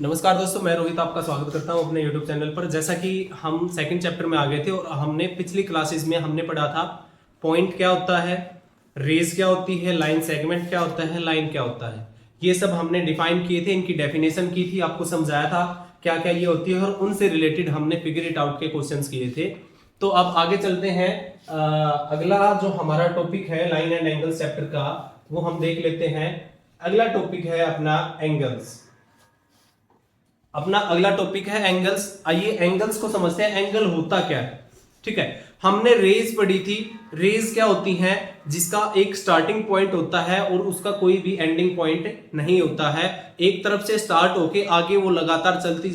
नमस्कार दोस्तों, मैं रोहित आपका स्वागत करता हूं अपने YouTube चैनल पर। जैसा कि हम सेकंड चैप्टर में आ गए थे और हमने पिछली क्लासेस में हमने पढ़ा था पॉइंट क्या होता है, रेज क्या होती है, लाइन सेगमेंट क्या होता है, लाइन क्या होता है, ये सब हमने डिफाइन किए थे, इनकी डेफिनेशन की थी, आपको समझाया था क्या क्या ये होती है और उनसे रिलेटेड हमने फिगर इट आउट के क्वेश्चंस किए थे। तो अब आगे चलते हैं। अगला जो हमारा टॉपिक है लाइन एंड एंगल्स चैप्टर का, वो हम देख लेते हैं। अगला टॉपिक है अपना एंगल्स। अपना अगला टॉपिक है एंगल्स। आइए एंगल्स को समझते हैं, एंगल होता क्या है। ठीक है, हमने रेज पढ़ी थी। रेज क्या होती हैं? जिसका एक स्टार्टिंग पॉइंट होता है और उसका कोई भी एंडिंग पॉइंट नहीं होता है। एक तरफ से स्टार्ट होके आगे वो लगातार चलती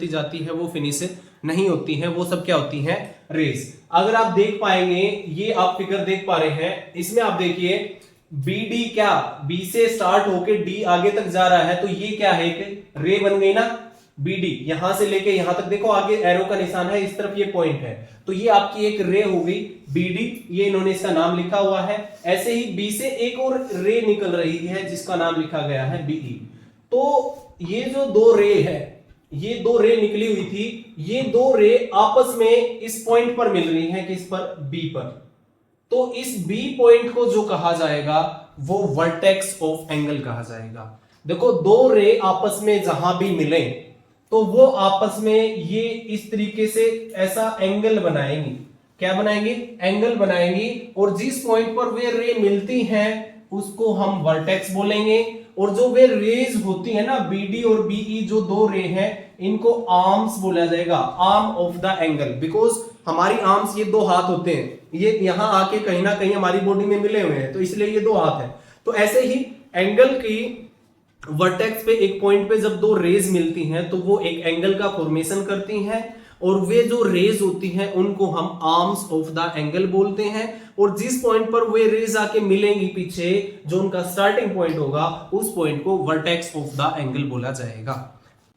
जाती है, वो फिनिश नहीं होती है। वो सब क्या होती हैं? रेज। अगर आप देख पाएंगे, ये आप फिगर देख पा रहे हैं, इसमें आप देखिए बी डी, क्या बी से स्टार्ट होके डी आगे तक जा रहा है, तो ये क्या है? एक रे बन गई ना। बी डी यहां से लेके यहां तक देखो, आगे एरो का निशान है, इस तरफ ये पॉइंट है, तो ये आपकी एक रे हो गई बी डी। ये इन्होंने इसका नाम लिखा हुआ है। ऐसे ही बी से एक और रे निकल रही है जिसका नाम लिखा गया है बीई। तो ये जो दो रे है, ये दो रे निकली हुई थी, ये दो रे आपस में इस पॉइंट पर मिल रही है। किस पर? बी पर। तो इस बी पॉइंट को जो कहा जाएगा वो वर्टेक्स ऑफ एंगल कहा जाएगा। देखो, दो रे आपस में जहां भी मिले तो वो आपस में ये इस तरीके से ऐसा एंगल बनाएंगी। क्या बनाएंगे? एंगल बनाएंगी। और जिस पॉइंट पर वे रे मिलती हैं उसको हम वर्टेक्स बोलेंगे। और जो वे रेज होती है ना, बीडी और बीई, जो दो रे हैं, इनको आर्म्स बोला जाएगा, arm of the angle. Because हमारी आर्म्स, ये दो हाथ होते हैं, ये यहां आके कहीं ना कहीं हमारी बॉडी में मिले हुए हैं, तो इसलिए ये दो हाथ है। तो ऐसे ही एंगल की वर्टेक्स पे एक पॉइंट पे जब दो रेज मिलती हैं तो वो एक एंगल का फॉर्मेशन करती हैं। और वे जो रेज होती हैं उनको हम आर्म्स ऑफ द एंगल बोलते हैं। और जिस पॉइंट पर वे रेज आके मिलेंगी पीछे, जो उनका स्टार्टिंग पॉइंट होगा, उस पॉइंट को वर्टेक्स ऑफ द एंगल बोला जाएगा।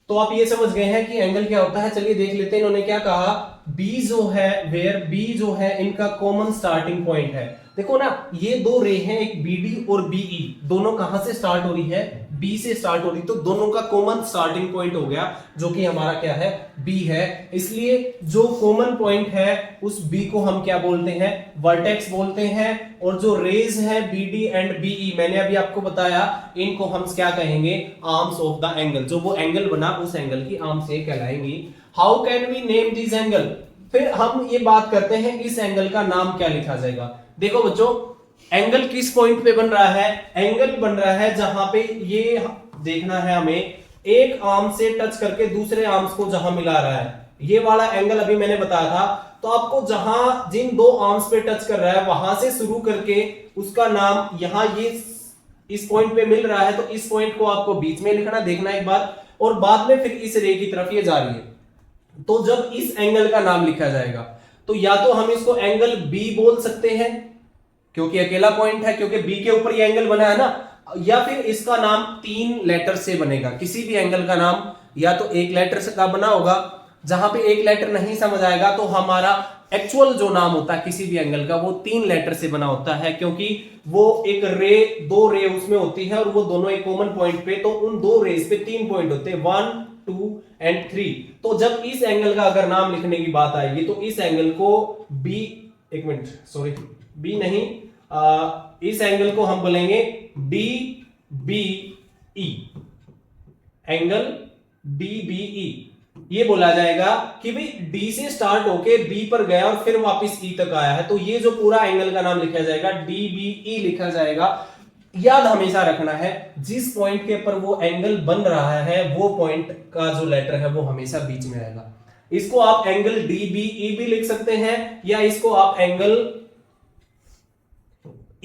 तो आप ये समझ गए हैं कि एंगल क्या होता है। चलिए देख लेते हैं इन्होंने क्या कहा। बी जो है, वेयर बी जो है इनका कॉमन स्टार्टिंग पॉइंट है। देखो ना, ये दो रे हैं, एक बीडी और बीई, दोनों कहां से स्टार्ट हो रही है? बी से स्टार्ट हो रही, तो दोनों का कॉमन स्टार्टिंग पॉइंट हो गया, जो कि हमारा क्या है? बी है। इसलिए जो कॉमन पॉइंट है उस बी को हम क्या बोलते हैं? वर्टेक्स बोलते हैं। और जो रेज है बीडी एंड बीई, मैंने अभी आपको बताया, इनको हम क्या कहेंगे? Arms of the angle. जो वो एंगल बना उस एंगल की आर्म से कहलाएंगी। How can we name this angle? फिर हम ये बात करते हैं इस एंगल का नाम क्या लिखा जाएगा। देखो बच्चों, एंगल किस पॉइंट पे बन रहा है? एंगल बन रहा है जहां पे ये देखना है हमें, एक आर्म से टच करके दूसरे आर्म्स को जहां मिला रहा है, ये वाला एंगल अभी मैंने बताया था। तो आपको जहां जिन दो आर्म्स पे टच कर रहा है वहां से शुरू करके उसका नाम, यहां ये इस पॉइंट पे मिल रहा है तो इस पॉइंट को आपको बीच में लिखना, देखना एक बार, और बाद में फिर इस रे की तरफ ये जा रही है। तो जब इस एंगल का नाम लिखा जाएगा तो या तो हम इसको एंगल बी बोल सकते हैं क्योंकि अकेला पॉइंट है, क्योंकि बी के ऊपर ये एंगल बना है ना, या फिर इसका नाम तीन लेटर से बनेगा। किसी भी एंगल का नाम या तो एक लेटर से का बना होगा, जहां पे एक लेटर नहीं समझ आएगा तो हमारा एक्चुअल जो नाम होता है किसी भी एंगल का वो तीन लेटर से बना होता है, क्योंकि वो एक रे, दो रे उसमें होती है और वो दोनों एक कॉमन पॉइंट पे, तो उन दो रेस पे तीन पॉइंट होते हैं, 1, 2 एंड 3। तो जब इस एंगल का अगर नाम लिखने की बात आएगी तो इस एंगल को बी, एक मिनट सॉरी, बी नहीं, इस एंगल को हम बोलेंगे D B E, angle D B E. ये बोला जाएगा कि भाई डी से स्टार्ट होके बी पर गया और फिर वापस ई तक आया है, तो ये जो पूरा एंगल का नाम लिखा जाएगा डी बी ई लिखा जाएगा। याद हमेशा रखना है, जिस पॉइंट के ऊपर वो एंगल बन रहा है वो पॉइंट का जो लेटर है वो हमेशा बीच में आएगा। इसको आप एंगल डी बी ई भी लिख सकते हैं, या इसको आप एंगल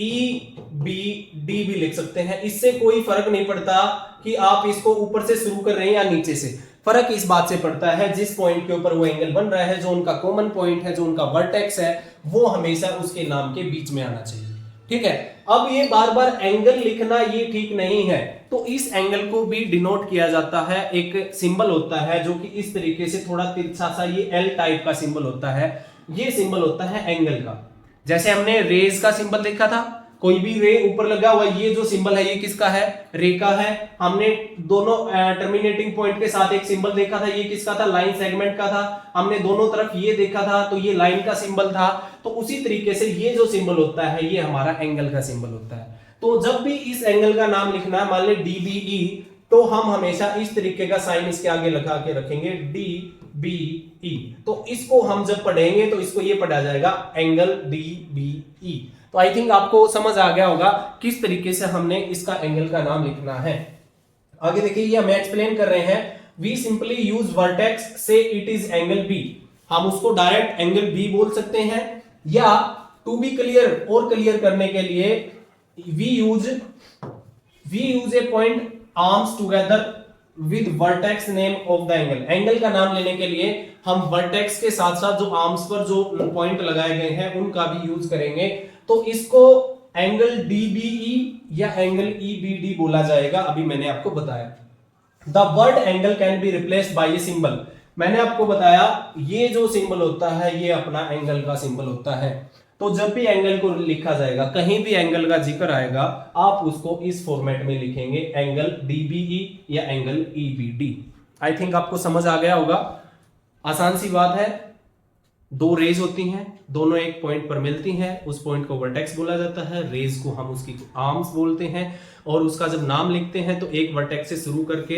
ई बी डी भी लिख सकते हैं। इससे कोई फर्क नहीं पड़ता कि आप इसको ऊपर से शुरू कर रहे हैं या नीचे से। फर्क इस बात से पड़ता है जिस पॉइंट के ऊपर वो एंगल बन रहा है, जो उनका कॉमन पॉइंट है, जो उनका वर्टेक्स है, वो हमेशा उसके नाम के बीच में आना चाहिए। ठीक है, अब ये बार बार एंगल लिखना ये ठीक नहीं है, तो इस एंगल को भी डिनोट किया जाता है। एक सिंबल होता है जो कि इस तरीके से थोड़ा तिरछा सा, ये एल टाइप का सिंबल होता है। ये सिंबल होता है एंगल का। जैसे हमने रेज का सिंबल देखा था, कोई भी रे ऊपर लगा हुआ, ये जो सिंबल है ये किसका है, रे का है। हमने दोनों टर्मिनेटिंग पॉइंट के साथ एक सिंबल देखा था, ये किसका था, लाइन सेगमेंट का था। हमने दोनों तरफ ये देखा था तो ये लाइन का सिंबल था। तो उसी तरीके से ये जो सिंबल होता है ये हमारा एंगल का सिंबल होता है। तो जब भी इस एंगल का नाम लिखना है, मान ले DBE, तो हम हमेशा इस तरीके का साइन इसके आगे लगा के रखेंगे, DBE। तो इसको हम जब पढ़ेंगे तो इसको ये पढ़ा जाएगा एंगल DBE। तो आई थिंक आपको समझ आ गया होगा किस तरीके से हमने इसका एंगल का नाम लिखना है। आगे देखिए, ये हमें एक्सप्लेन कर रहे हैं, वी सिंपली यूज वर्टेक्स से इट इज एंगल बी। हम उसको डायरेक्ट एंगल बी बोल सकते हैं, या टू बी क्लियर और क्लियर करने के लिए we use a point arms together with vertex name of the angle. Angle का नाम लेने के लिए हम वर्टेक्स के साथ साथ जो आर्म्स पर जो पॉइंट लगाए गए हैं उनका भी यूज करेंगे। तो इसको एंगल DBE या एंगल EBD बोला जाएगा। अभी मैंने आपको बताया the word angle can be replaced by a symbol. मैंने आपको बताया ये जो सिंबल होता है ये अपना एंगल का सिंबल होता है। तो जब भी एंगल को लिखा जाएगा, कहीं भी एंगल का जिक्र आएगा, आप उसको इस फॉर्मेट में लिखेंगे, एंगल DBE या एंगल EBD। आई थिंक आपको समझ आ गया होगा। आसान सी बात है, दो रेज होती हैं, दोनों एक पॉइंट पर मिलती हैं, उस पॉइंट को वर्टेक्स बोला जाता है, रेज को हम उसकी आर्म्स बोलते हैं। और उसका जब नाम लिखते हैं तो एक वर्टेक्स से शुरू करके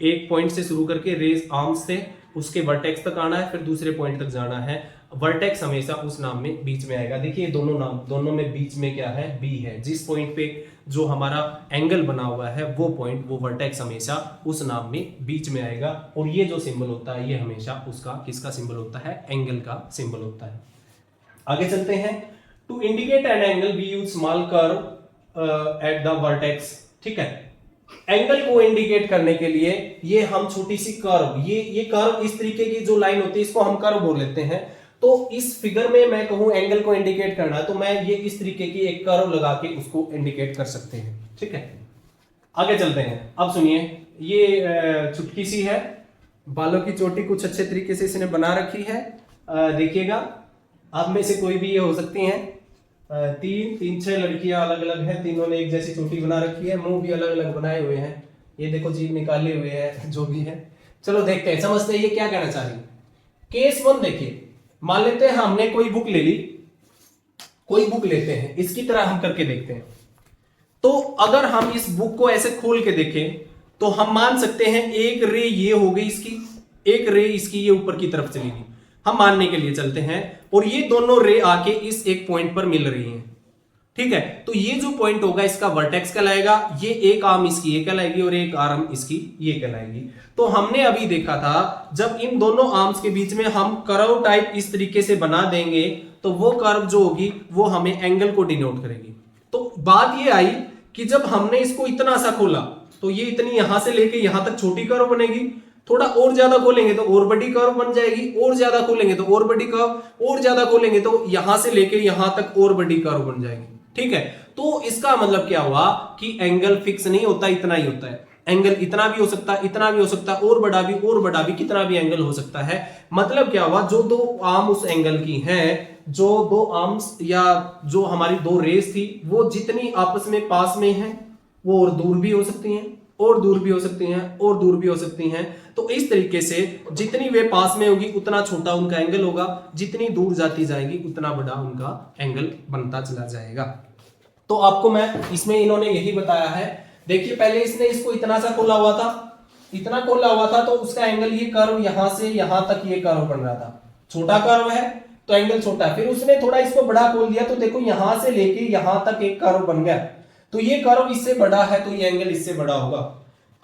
एक पॉइंट से शुरू करके रेज आर्म्स से उसके वर्टेक्स तक आना है, फिर दूसरे पॉइंट तक जाना है। वर्टेक्स हमेशा उस नाम में बीच में आएगा। देखिए दोनों में बीच में क्या है, बी है। जिस पॉइंट पे जो हमारा एंगल बना हुआ है वो पॉइंट, वो वर्टेक्स हमेशा उस नाम में बीच में आएगा। और ये जो सिंबल होता है ये हमेशा उसका किसका सिंबल होता है, एंगल का सिंबल होता है। आगे चलते हैं। To indicate an angle we use small curve at the vertex. ठीक है, एंगल को इंडिकेट करने के लिए ये हम छोटी सी कर्व, ये कर्व इस तरीके की जो लाइन होती है इसको हम कर्व बोल लेते हैं। तो इस फिगर में मैं कहूं एंगल को इंडिकेट करना है तो मैं ये इस तरीके की एक कर्व लगा के उसको इंडिकेट कर सकते हैं। ठीक है, आगे चलते हैं। अब सुनिए, ये चुटकी सी है, बालों की चोटी कुछ अच्छे तरीके से इसने बना रखी है। देखिएगा, आप में से कोई भी ये हो सकती हैं। तीन छह लड़कियां अलग अलग हैं, तीनों ने एक जैसी चोटी बना रखी है, मुंह भी अलग अलग बनाए हुए हैं, ये देखो जीभ निकाले हुए हैं, जो भी है। चलो देखते हैं, समझते हैं ये क्या कहना चाह रही है। केस 1 देखिए, मान लेते हैं हमने कोई बुक ले ली, कोई बुक लेते हैं, इसकी तरह हम करके देखते हैं। तो अगर हम इस बुक को ऐसे खोल के देखें तो हम मान सकते हैं एक रे ये हो गई इसकी, एक रे इसकी ये ऊपर की तरफ चली गई, हम मानने के लिए चलते हैं। और ये दोनों रे आके इस एक पॉइंट पर मिल रही हैं। ठीक है, तो ये जो पॉइंट होगा इसका वर्टेक्स कहलाएगा, ये एक आर्म इसकी ये कहलाएगी और एक आर्म इसकी ये कहलाएगी। तो हमने अभी देखा था जब इन दोनों आर्म्स के बीच में हम कर्व टाइप इस तरीके से बना देंगे तो वो कर्व जो होगी वो हमें एंगल को डिनोट करेगी। तो बात ये आई कि जब हमने इसको इतना सा खोला तो ये इतनी यहां से लेके यहां तक छोटी कर्व बनेगी, थोड़ा और ज्यादा खोलेंगे तो और बड़ी कर्व बन जाएगी, और ज्यादा खोलेंगे तो और बड़ी कर्व, और ज्यादा खोलेंगे तो यहां से लेके यहां तक और बड़ी कर्व बन जाएगी। ठीक है, तो इसका मतलब क्या हुआ कि एंगल फिक्स नहीं होता, इतना ही होता है। एंगल इतना भी हो सकता है, इतना भी हो सकता है, और बड़ा भी, कितना भी एंगल हो सकता है। मतलब क्या हुआ, जो दो आर्म उस एंगल की हैं, जो दो आर्म्स या जो हमारी दो रेस थी वो जितनी आपस में पास में हैं वो और दूर भी हो सकती हैं, और दूर भी हो सकती हैं, और दूर भी हो सकती हैं। तो इस तरीके से जितनी वे पास में होगी उतना छोटा उनका एंगल होगा, जितनी दूर जाती जाएगी उतना बड़ा उनका एंगल बनता चला जाएगा। तो आपको मैं इसमें इन्होंने यही बताया है। देखिए, पहले इसने इसको इतना सा खोला हुआ था, इतना खोला हुआ था, तो उसका एंगल ये कर्व यहां से यहां तक ये कर्व बन रहा था, छोटा कर्व है तो एंगल छोटा है। फिर उसने थोड़ा इसको बड़ा खोल दिया तो देखो यहां से लेके यहां तक एक कर्व बन गया, तो ये कर्व इससे बड़ा है तो ये एंगल इससे बड़ा होगा।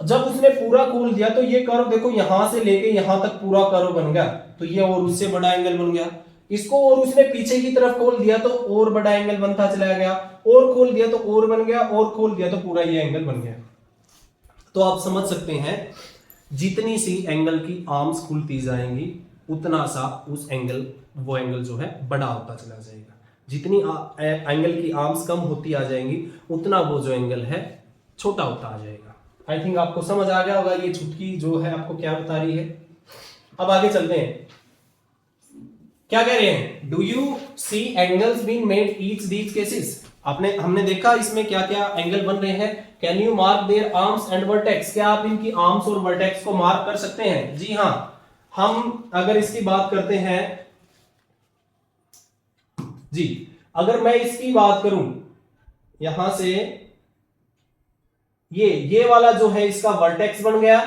जब उसने पूरा खोल दिया तो ये कर्व देखो यहां से लेके यहां तक पूरा कर्व बन गया, तो ये और उससे बड़ा एंगल बन गया। इसको और उसने पीछे की तरफ खोल दिया तो और बड़ा एंगल बनता चला गया, और खोल दिया तो और बन गया, और खोल दिया तो पूरा ये एंगल बन गया। तो आप समझ सकते हैं जितनी सी एंगल की आर्म्स खुलती जाएंगी उतना सा उस एंगल वो एंगल जो है बड़ा होता चला जाएगा। जितनी एंगल की आर्म्स कम होती आ जाएंगी उतना वो जो एंगल है छोटा होता आ जाएगा। आई थिंक आपको समझ आ गया होगा ये चुटकी जो है आपको क्या बता रही है। अब आगे चलते हैं, क्या कह रहे हैं, do you see angles being made each these cases. हमने देखा इसमें क्या क्या एंगल बन रहे हैं। Can you mark their arms and vertex, क्या आप इनकी आर्म्स और वर्टेक्स को मार्क कर सकते हैं? जी हाँ, हम अगर इसकी बात करते हैं जी, अगर मैं इसकी बात करूं यहां से, ये वाला जो है इसका वर्टेक्स बन गया,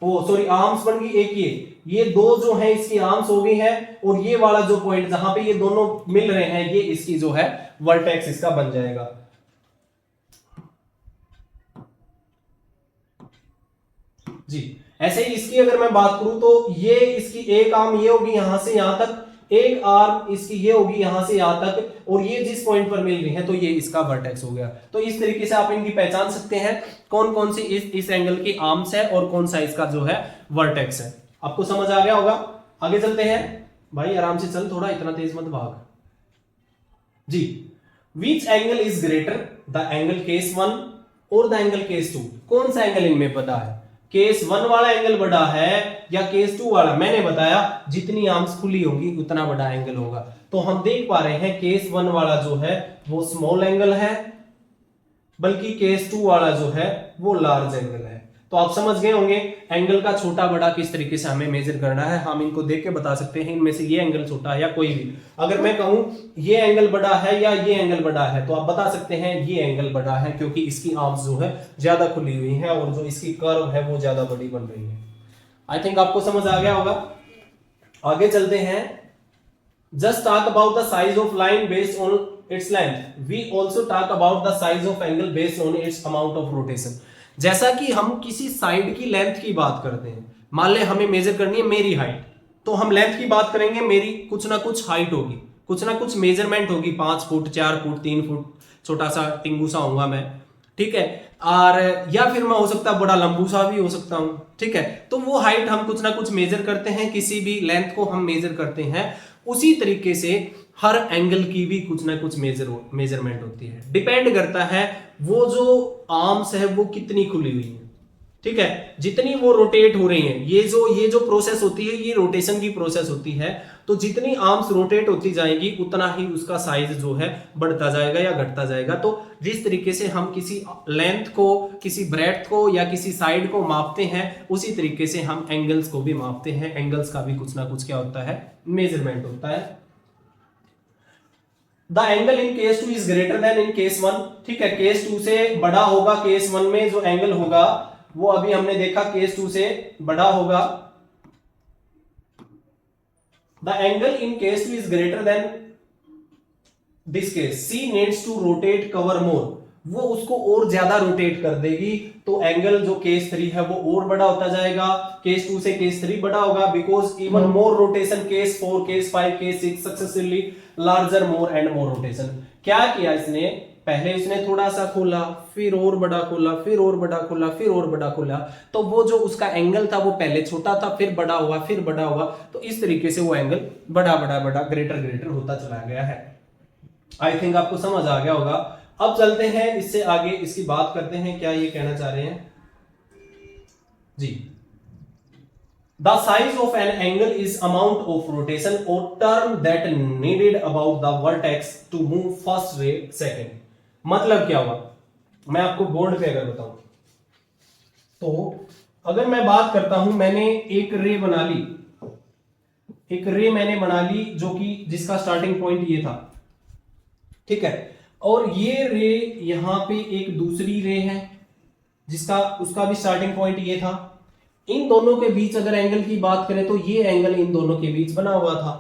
वो सॉरी आर्म्स बन गई एक, ये दो जो है इसकी आर्म्स हो गई है, और ये वाला जो पॉइंट जहां पे ये दोनों मिल रहे हैं ये इसकी जो है वर्टेक्स इसका बन जाएगा। जी ऐसे ही इसकी अगर मैं बात करूं तो ये इसकी एक आर्म ये होगी यहां से यहां तक, एक आर्म इसकी ये होगी यहां से यहां तक, और ये जिस पॉइंट पर मिल रही है तो ये इसका वर्टेक्स हो गया। तो इस तरीके से आप इनकी पहचान सकते हैं कौन कौन सी इस एंगल की आर्म्स है और कौन सा इसका जो है वर्टेक्स है। आपको समझ आ गया होगा। आगे चलते हैं भाई, आराम से चल, थोड़ा इतना तेज मत भाग जी। Which angle is greater, the angle case 1 और द एंगल केस 2? कौन सा एंगल इनमें पता है? केस 1 वाला एंगल बड़ा है या केस 2 वाला? मैंने बताया जितनी आर्म्स खुली होंगी उतना बड़ा एंगल होगा। तो हम देख पा रहे हैं केस 1 वाला जो है वो स्मॉल एंगल है, बल्कि केस 2 वाला जो है वो लार्ज एंगल है। तो आप समझ गए होंगे एंगल का छोटा बड़ा किस तरीके से हमें मेजर करना है। हम इनको देख के बता सकते हैं इनमें से ये एंगल छोटा है या कोई भी। अगर मैं कहूं ये एंगल बड़ा है या ये एंगल बड़ा है तो आप बता सकते हैं ये एंगल बड़ा है, क्योंकि इसकी आर्म्स जो है ज्यादा खुली हुई है और जो इसकी कर्व है वो ज्यादा बड़ी बन रही है। आई थिंक आपको समझ आ गया होगा। आगे चलते हैं। Just talk about the size of line based on its length, we also talk about the size of angle based on its amount of rotation. जैसा कि हम किसी साइड की लेंथ की बात करते हैं, मान ले हमें मेजर करनी है मेरी हाइट, तो हम लेंथ की बात करेंगे, मेरी कुछ ना कुछ हाइट होगी, कुछ ना कुछ मेजरमेंट होगी, 5 फुट 4 फुट 3 फुट, छोटा सा टिंगू सा होऊंगा मैं, ठीक है। और या फिर मैं हो सकता बड़ा लंबू सा भी हो सकता हूं, ठीक है। तो वो हाइट हम कुछ ना कुछ मेजर करते हैं, किसी भी लेंथ को हम मेजर करते हैं। उसी तरीके से हर एंगल की भी कुछ ना कुछ मेजरमेंट होती है। डिपेंड करता है वो जो आर्म्स है वो कितनी खुली हुई है, ठीक है, जितनी वो रोटेट हो रही हैं। ये जो प्रोसेस होती है ये रोटेशन की प्रोसेस होती है। तो जितनी आर्म्स रोटेट होती जाएगी उतना ही उसका साइज जो है बढ़ता जाएगा या घटता जाएगा। तो जिस तरीके से हम किसी लेंथ को, किसी ब्रेड्थ को या किसी साइड को मापते हैं, उसी तरीके से हम एंगल्स को भी मापते हैं। एंगल्स का भी कुछ ना कुछ क्या होता है, मेजरमेंट होता है। The angle in case 2 is greater then in case 1, ठीक है, केस 2 से बड़ा होगा। केस 1 में जो एंगल होगा वो अभी हमने देखा केस 2 से बड़ा होगा। The angle in case 2 is greater than this case, C needs to rotate cover more, वो उसको और ज्यादा रोटेट कर देगी। तो एंगल जो केस 3 है वो और बड़ा होता जाएगा, केस 2 से केस 3 बड़ा होगा, because even more rotation case 4 case 5 case 6 successively larger more and more rotation. क्या किया इसने, पहले इसने थोड़ा सा खोला, फिर और बड़ा खोला, फिर और बड़ा खोला, फिर और बड़ा खोला। तो वो जो उसका एंगल था वो पहले छोटा था, फिर बड़ा हुआ, फिर बड़ा हुआ। तो इस तरीके से वो एंगल बड़ा बड़ा बड़ा ग्रेटर ग्रेटर होता चला गया है। आई थिंक आपको समझ आ गया होगा। अब चलते हैं इससे आगे, इसकी बात करते हैं क्या ये कहना चाह रहे हैं जी। The size of an angle is amount of rotation or turn that needed about the vertex to move first ray second। मतलब क्या हुआ, मैं आपको बोर्ड पे अगर बताऊं तो, अगर मैं बात करता हूं, मैंने एक रे बना ली, एक रे मैंने बना ली जो कि जिसका स्टार्टिंग पॉइंट ये था, ठीक है, और ये रे यहां पे एक दूसरी रे है जिसका उसका भी स्टार्टिंग पॉइंट ये था। इन दोनों के बीच अगर एंगल की बात करें तो ये एंगल इन दोनों के बीच बना हुआ था।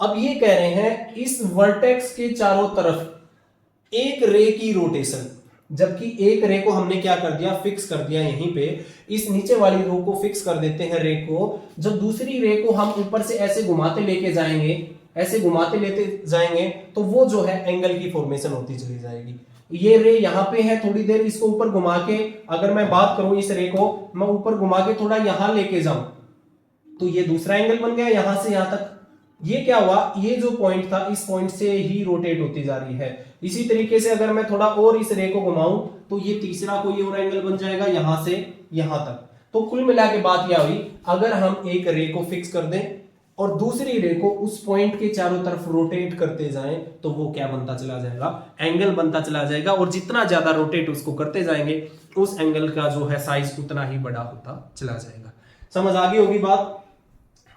अब ये कह रहे हैं इस वर्टेक्स के चारों तरफ एक रे की रोटेशन, जबकि एक रे को हमने क्या कर दिया, फिक्स कर दिया यहीं पे, इस नीचे वाली रो को फिक्स कर देते हैं रे को। जब दूसरी रे को हम ऊपर से ऐसे घुमाते लेके जाएंगे, ऐसे घुमाते लेते जाएंगे, तो वो जो है एंगल की फॉर्मेशन होती चली जाएगी। ये रे यहाँ पे है, थोड़ी देर इसको ऊपर घुमा के, अगर मैं बात करूं इस रे को मैं ऊपर घुमा के थोड़ा यहां लेके जाऊं तो ये दूसरा एंगल बन गया यहां से यहां तक। ये क्या हुआ, ये जो पॉइंट था इस पॉइंट से ही रोटेट होती जा रही है। इसी तरीके से अगर मैं थोड़ा और इस रे को घुमाऊं तो ये तीसरा कोई और एंगल बन जाएगा यहां से यहां तक। तो कुल मिला के बात यह हुई, अगर हम एक रे को फिक्स कर दें, और दूसरी रे को उस पॉइंट के चारों तरफ रोटेट करते जाएं तो वो क्या बनता चला जाएगा, एंगल बनता चला जाएगा। और जितना ज्यादा रोटेट उसको करते जाएंगे उस एंगल का जो है साइज उतना ही बड़ा होता चला जाएगा। समझ आ गई होगी बात।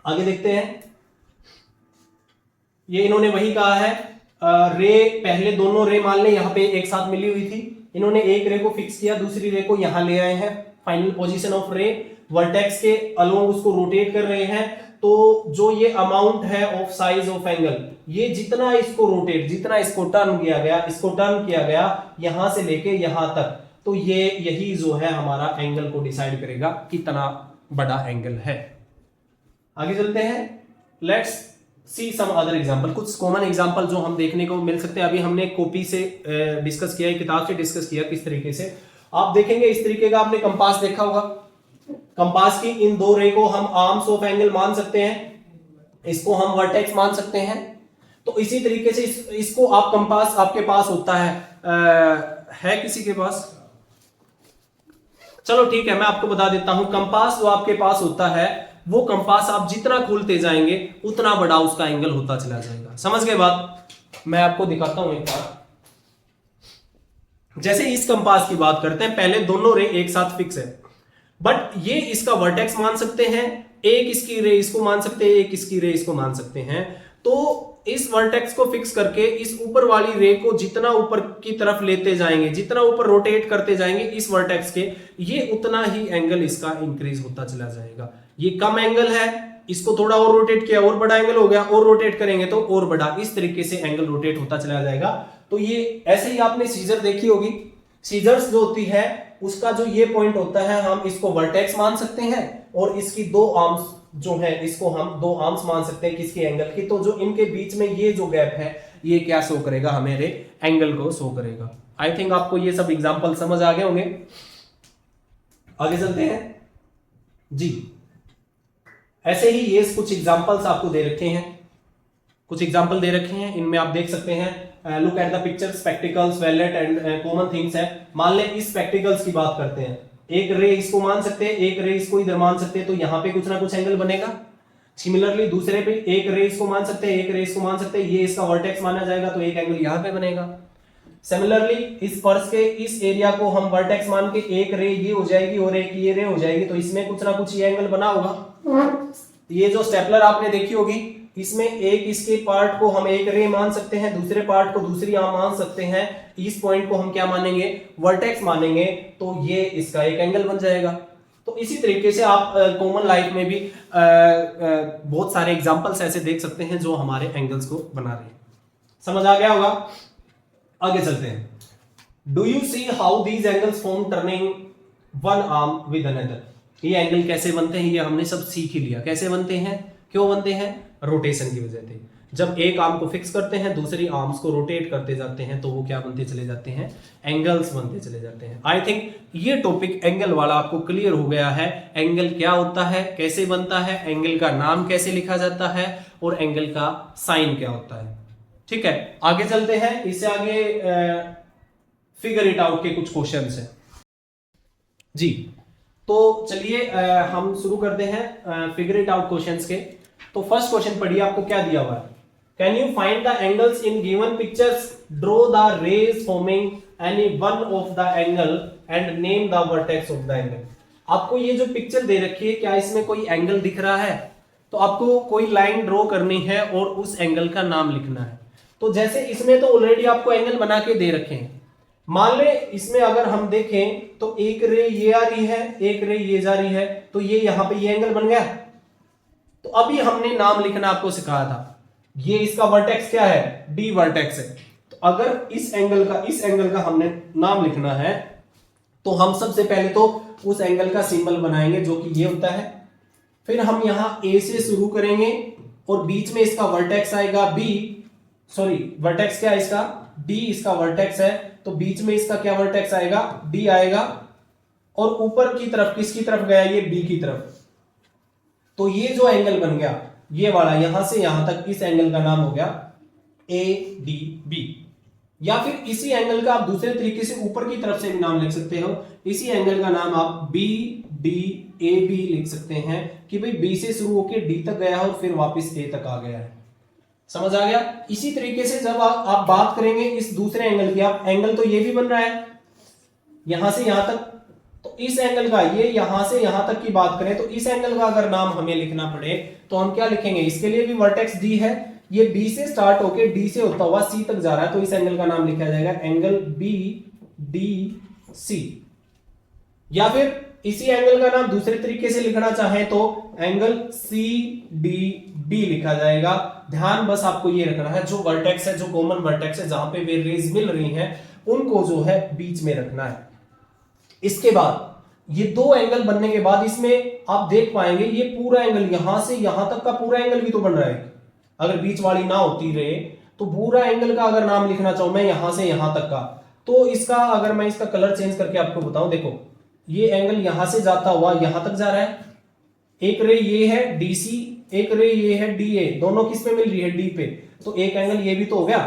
आगे देखते हैं। ये इन्होंने वही कहा है, रे पहले दोनों रे मान लें यहां पे एक साथ मिली हुई थी, इन्होंने एक रे को फिक्स किया, दूसरी रे को यहां ले आए हैं, फाइनल पोजीशन ऑफ रे, वर्टेक्स के अलोंग उसको रोटेट कर रहे हैं। तो जो ये अमाउंट है ऑफ साइज ऑफ एंगल, ये जितना इसको रोटेट, जितना इसको टर्न किया गया, इसको टर्न किया गया यहां से लेके यहां तक, तो ये यही जो है हमारा एंगल को डिसाइड करेगा कितना बड़ा एंगल है। आगे चलते हैं। Let's see some other example. कुछ कॉमन एग्जांपल जो हम देखने को मिल सकते हैं, अभी हमने कॉपी से डिस्कस किया है, किताब से डिस्कस किया किस तरीके से। आप देखेंगे इस तरीके का, आपने कंपास देखा होगा, कंपास की इन दो रे को हम आर्म्स ऑफ एंगल मान सकते हैं, इसको हम वर्टेक्स मान सकते हैं। तो इसी तरीके से इसको आप कंपास आपके पास होता है किसी के पास? चलो ठीक है, मैं आपको बता देता हूं। कंपास जो आपके पास होता है, वो कंपास आप जितना खोलते जाएंगे उतना बड़ा उसका एंगल होता चला जाएगा। समझ गए बात? मैं आपको दिखाता हूं एक बार। जैसे इस कंपास की बात करते हैं, पहले दोनों रे एक साथ फिक्स है, बट ये इसका वर्टेक्स मान सकते हैं, एक इसकी रे इसको मान सकते हैं, एक इसकी रे इसको मान सकते हैं। तो इस वर्टेक्स को फिक्स करके इस ऊपर वाली रे को जितना ऊपर की तरफ लेते जाएंगे, जितना ऊपर रोटेट करते जाएंगे इस वर्टेक्स के, ये उतना ही एंगल इसका इंक्रीज होता चला जाएगा। ये कम एंगल है, इसको थोड़ा और रोटेट किया और बड़ा एंगल हो गया, और रोटेट करेंगे तो और बड़ा, इस तरीके से एंगल रोटेट होता चला जाएगा। तो ये ऐसे ही आपने सीजर देखी होगी, सीजर्स जो होती है उसका जो ये पॉइंट होता है, हम इसको वर्टेक्स मान सकते हैं, और इसकी दो आर्म्स जो है इसको हम दो आर्म्स मान सकते हैं किसकी, एंगल की। तो जो इनके बीच में ये जो गैप है ये क्या शो करेगा, हमारे एंगल को शो करेगा। आई थिंक आपको ये सब एग्जांपल समझ आ गए होंगे। आगे चलते हैं जी। ऐसे ही ये कुछ एग्जांपल्स आपको दे रखे हैं, कुछ एग्जांपल दे रखे हैं, इनमें आप देख सकते हैं। Look at the picture, spectacles, wallet and common things है। मान लें इस स्पेक्टिकल्स की बात करते हैं, एक रे इसको मान सकते हैं, एक रे इसको इधर मान सकते हैं, तो यहां पे कुछ ना कुछ एंगल बनेगा। सिमिलरली दूसरे पे एक रे इसको मान सकते हैं, एक रे इसको मान सकते हैं, ये इसका वर्टेक्स माना जाएगा तो एक एंगल यहां पे बनेगा। सिमिलरली इस पर्स के इस एरिया को हम वर्टेक्स मान के एक रे ये हो जाएगी और एक ये रे हो जाएगी, तो इसमें कुछ ना कुछ ये एंगल बना होगा। ये जो स्टेपलर आपने देखी होगी, इसमें एक इसके पार्ट को हम एक रे मान सकते हैं, दूसरे पार्ट को दूसरी आर्म मान सकते हैं, इस पॉइंट को हम क्या मानेंगे, वर्टेक्स मानेंगे, तो ये इसका एक एंगल बन जाएगा। तो इसी तरीके से आप कॉमन लाइफ में भी बहुत सारे एग्जांपल्स ऐसे देख सकते हैं जो हमारे एंगल्स को बना रहे हैं। समझ आ गया होगा? आगे चलते हैं। Do you see how these angles form turning one arm with another. ये एंगल कैसे बनते हैं ये हमने सब सीख ही लिया। कैसे बनते हैं, क्यों बनते हैं? रोटेशन की वजह से। जब एक आर्म को फिक्स करते हैं, दूसरी आर्म्स को रोटेट करते जाते हैं, तो वो क्या बनते चले जाते हैं, एंगल्स बनते चले जाते हैं। आई थिंक ये टॉपिक एंगल वाला आपको क्लियर हो गया है। एंगल क्या होता है, कैसे बनता है, एंगल का नाम कैसे लिखा जाता है, और एंगल का साइन क्या होता है। ठीक है, आगे चलते हैं। इससे आगे फिगर इट आउट के कुछ क्वेश्चंस हैं जी। तो चलिए हम शुरू करते हैं फिगर इट आउट क्वेश्चंस के। तो फर्स्ट क्वेश्चन पढ़िए, आपको क्या दिया हुआ है। Can you find the angles in given pictures, draw the rays forming any one of the angle and name the vertex of the angle. आपको ये जो पिक्चर दे रखी है, क्या इसमें कोई एंगल दिख रहा है? तो आपको कोई लाइन ड्रॉ करनी है और उस एंगल का नाम लिखना है। तो जैसे इसमें तो ऑलरेडी आपको एंगल बना के दे रखे हैं। मान ले इसमें अगर हम देखें तो एक रे ये आ रही है, एक रे ये जा रही है, तो ये यहां पे ये एंगल बन गया। तो अभी हमने नाम लिखना आपको सिखाया था। ये इसका वर्टेक्स क्या है, डी वर्टेक्स है। तो अगर इस एंगल का हमने नाम लिखना है, तो हम सबसे पहले तो उस एंगल का सिंबल बनाएंगे जो कि ये होता है। फिर हम यहां ए से शुरू करेंगे और बीच में इसका वर्टेक्स आएगा बी, सॉरी वर्टेक्स क्या है इसका, डी इसका वर्टेक्स है, तो बीच में इसका क्या वर्टेक्स आएगा, डी आएगा। और ऊपर की तरफ किसकी तरफ गया, ये बी की तरफ। तो ये जो एंगल बन गया ये वाला, यहां से यहां तक, इस एंगल का नाम हो गया ए डी बी। या फिर इसी एंगल का आप दूसरे तरीके से ऊपर की तरफ से भी नाम लिख सकते हो। इसी एंगल का नाम आप बी डी ए बी लिख सकते हैं कि भाई बी से शुरू होकर डी तक गया है और फिर वापस ए तक आ गया है। समझ आ गया। इसी तरीके से जब आप बात करेंगे इस दूसरे एंगल की, आप एंगल तो ये भी बन रहा है यहां से यहां तक, तो इस एंगल का ये यहां से यहां तक की बात करें तो इस एंगल का अगर नाम हमें लिखना पड़े तो हम क्या लिखेंगे, इसके लिए भी वर्टेक्स डी है, ये बी से स्टार्ट होके डी से होता हुआ सी तक जा रहा है, तो इस एंगल का नाम लिखा जाएगा एंगल बी डी सी। या फिर इसी एंगल का नाम दूसरे तरीके से लिखना चाहे तो एंगल सी डी डी लिखा जाएगा। ध्यान बस आपको ये रखना है, जो वर्टेक्स है, जो कॉमन वर्टेक्स है, जहां पे वे रेज मिल रही हैं, उनको जो है बीच में रखना है। इसके बाद ये दो एंगल बनने के बाद इसमें आप देख पाएंगे ये पूरा एंगल यहां से यहां तक का पूरा एंगल भी तो बन रहा है। अगर बीच वाली ना होती रहे तो पूरा एंगल का अगर नाम लिखना चाहूं मैं यहां से यहां तक का, तो इसका अगर मैं इसका कलर चेंज करके आपको बताऊं, देखो ये एंगल यहां से जाता हुआ यहां तक जा रहा है, एक रे ये है डीसी, एक रे ये है डीए, दोनों किस पे मिल रही है, डी पे, तो एक एंगल ये भी तो हो गया।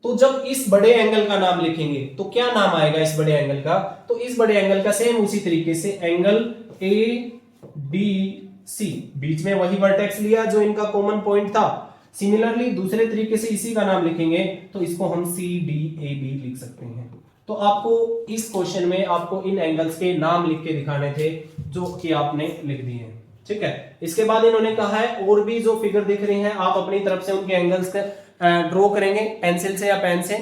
तो जब इस बड़े एंगल का नाम लिखेंगे तो क्या नाम आएगा इस बड़े एंगल का, तो इस बड़े एंगल का सेम उसी तरीके से एंगल ए डी सी, बीच में वही वर्टेक्स लिया जो इनका कॉमन पॉइंट था। सिमिलरली दूसरे तरीके से इसी का नाम लिखेंगे तो इसको हम सी डी ए बी लिख सकते हैं। तो आपको इस क्वेश्चन में आपको इन एंगल्स के नाम लिख के दिखाने थे जो कि आपने लिख दिए हैं, ठीक है। इसके बाद इन्होंने कहा है और भी जो फिगर दिख रही हैं आप अपनी तरफ से उनके एंगल्स ड्रॉ करेंगे पेंसिल से या पेन से,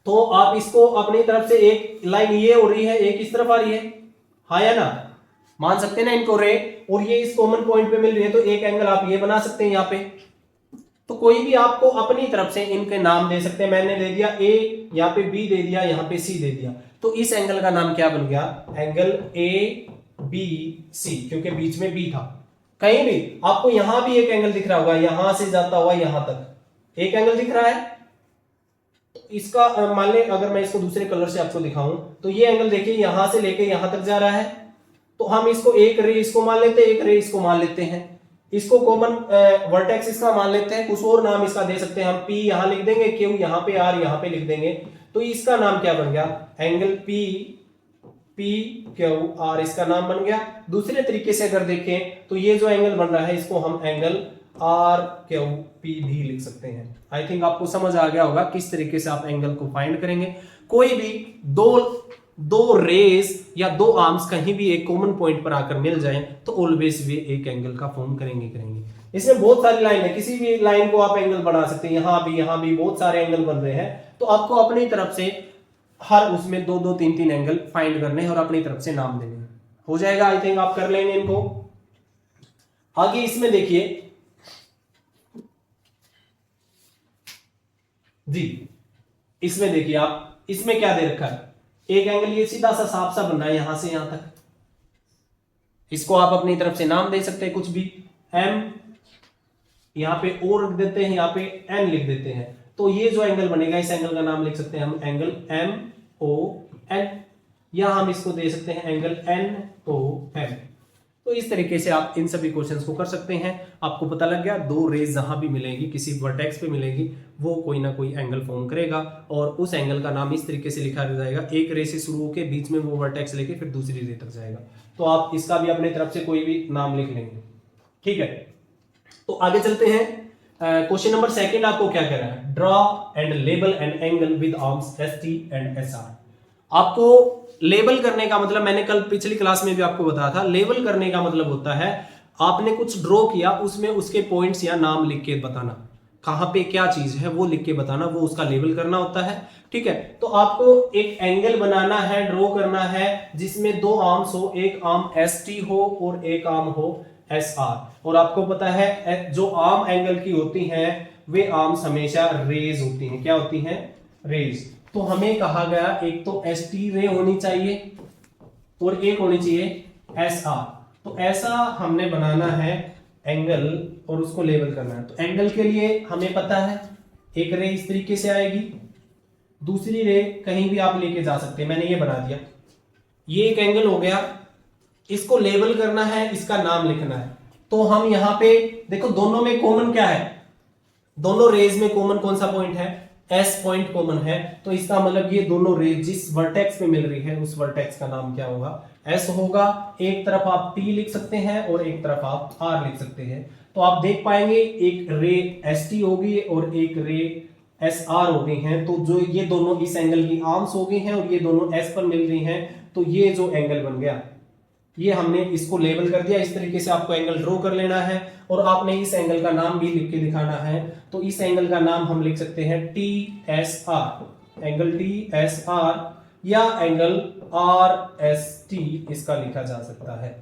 तो आप इसको अपनी तरफ से एक लाइन ये हो रही है, एक इस तरफ आ रही है, हाँ या ना, मान सकते हैं ना इनको रे, और ये इस कॉमन पॉइंट पे मिल रही है, तो एक एंगल आप ये बना सकते हैं यहाँ पे। तो कोई भी आपको अपनी तरफ से इनके नाम दे सकते हैं, मैंने दे दिया ए, यहाँ पे बी दे दिया, यहाँ पे सी दे दिया, तो इस एंगल का नाम क्या बन गया, एंगल ए बी सी, क्योंकि बीच में बी था। कहीं भी आपको यहां भी एक एंगल दिख रहा होगा, यहां से जाता हुआ यहां तक एक एंगल दिख रहा है, तो इसका मान ले अगर मैं इसको दूसरे कलर से आपको दिखाऊं तो ये एंगल देखिए यहां से लेके यहां तक जा रहा है, तो हम इसको एक रे इसको मान लेते हैं, एक रे इसको मान लेते हैं, इसको कॉमन वर्टेक्स इसका मान लेते हैं, कुछ और नाम इसका दे सकते हैं हम, पी यहां लिख देंगे, क्यू यहां पे, आर यहां पे लिख देंगे, तो इसका नाम क्या बन गया, angle P P Q R इसका नाम बन गया। दूसरे तरीके से अगर देखें तो ये जो एंगल बन रहा है इसको हम एंगल आर क्यू पी भी लिख सकते हैं। आई थिंक आपको समझ आ गया होगा किस तरीके से आप एंगल को फाइंड करेंगे। कोई भी दो रेज या दो आर्म्स कहीं भी एक कॉमन पॉइंट पर आकर मिल जाएं तो ऑलवेज वे एक एंगल का फॉर्म करेंगे। इसमें बहुत सारी लाइन है, किसी भी लाइन को आप एंगल बना सकते हैं, यहां भी बहुत सारे एंगल बन रहे हैं, तो आपको अपनी तरफ से हर उसमें दो तीन एंगल फाइंड करने हैं और अपनी तरफ से नाम देने हैं। हो जाएगा, आई थिंक आप कर लेंगे इनको। आगे इसमें देखिए जी, इसमें देखिए आप, इसमें क्या दे रखा है, एक एंगल ये सीधा सा साफ सा बन रहा है यहां से यहां तक, इसको आप अपनी तरफ से नाम दे सकते हैं कुछ भी, एम यहां पे ओ रख देते हैं, यहां पे एन लिख देते हैं, तो ये जो एंगल बनेगा इस एंगल का नाम लिख सकते हैं हम एंगल एम ओ एन, या हम इसको दे सकते हैं एंगल एन ओ एम। तो इस तरीके से आप इन सभी क्वेश्चंस को कर सकते हैं। आपको पता लग गया, दो रेज जहां भी मिलेगी किसी वर्टेक्स पे मिलेगी वो कोई ना कोई एंगल फॉर्म करेगा और उस एंगल का नाम इस तरीके से लिखा जाएगा, एक रे से शुरू होकर बीच में वो वर्टेक्स लेके फिर दूसरी रे तक जाएगा। तो आप इसका भी अपनी तरफ से कोई भी नाम लिख लेंगे, ठीक है। तो आगे चलते हैं। क्वेश्चन नंबर सेकंड आपको क्या कह रहा है, draw and label an angle with arms S T and S R. आपको लेबल करने का मतलब, मैंने कल पिछली क्लास में भी आपको बताया था, लेबल करने का मतलब होता है आपने कुछ ड्रॉ किया, उसमें उसके पॉइंट्स या नाम लिख के बताना, कहां पे क्या चीज है वो लिख के बताना, वो उसका लेबल करना होता है, ठीक है। तो आपको एक एंगल बनाना है, ड्रॉ करना है जिसमें दो आर्म्स हो, एक आर्म एस टी हो और एक आर्म हो एस आर, और आपको पता है जो आर्म एंगल की होती हैं वे आर्म्स हमेशा रेज होती हैं, क्या होती हैं, रेज। तो हमें कहा गया एक तो एस टी रे होनी चाहिए और एक होनी चाहिए एस आर, तो ऐसा हमने बनाना है एंगल और उसको लेबल करना है। तो एंगल के लिए हमें पता है एक रे इस तरीके से आएगी, दूसरी रे कहीं भी आप लेके जा सकते हैं, मैंने ये बना दिया, ये एक एंगल हो गया, इसको लेबल करना है, इसका नाम लिखना है। तो हम यहां पे देखो दोनों में कॉमन क्या है, दोनों रेज में कॉमन कौन सा पॉइंट है, एस पॉइंट कॉमन है, तो इसका मतलब ये दोनों रेज जिस वर्टेक्स पे मिल रही है उस वर्टेक्स का नाम क्या होगा, एस होगा, एक तरफ आप टी लिख सकते हैं और एक तरफ आप आर लिख सकते हैं। तो आप देख पाएंगे एक रे एस टी होगी और एक रे एस आर हो गई हैं, तो जो ये दोनों इस एंगल की आर्म्स हो गई हैं और ये दोनों एस पर मिल रही हैं, तो ये जो एंगल बन गया, ये हमने इसको लेबल कर दिया। इस तरीके से आपको एंगल ड्रॉ कर लेना है और आपने इस एंगल का नाम भी लिख के दिखाना है। तो इस एंगल का नाम हम लिख सकते हैं T S R, angle T S R, या एंगल आर एस टी इसका लिखा जा सकता है।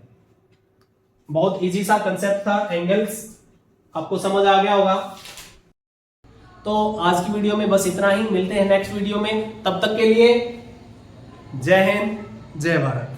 बहुत इजी सा कंसेप्ट था, एंगल्स आपको समझ आ गया होगा। तो आज की वीडियो में बस इतना ही, मिलते हैं नेक्स्ट वीडियो में, तब तक के लिए जय हिंद जय भारत।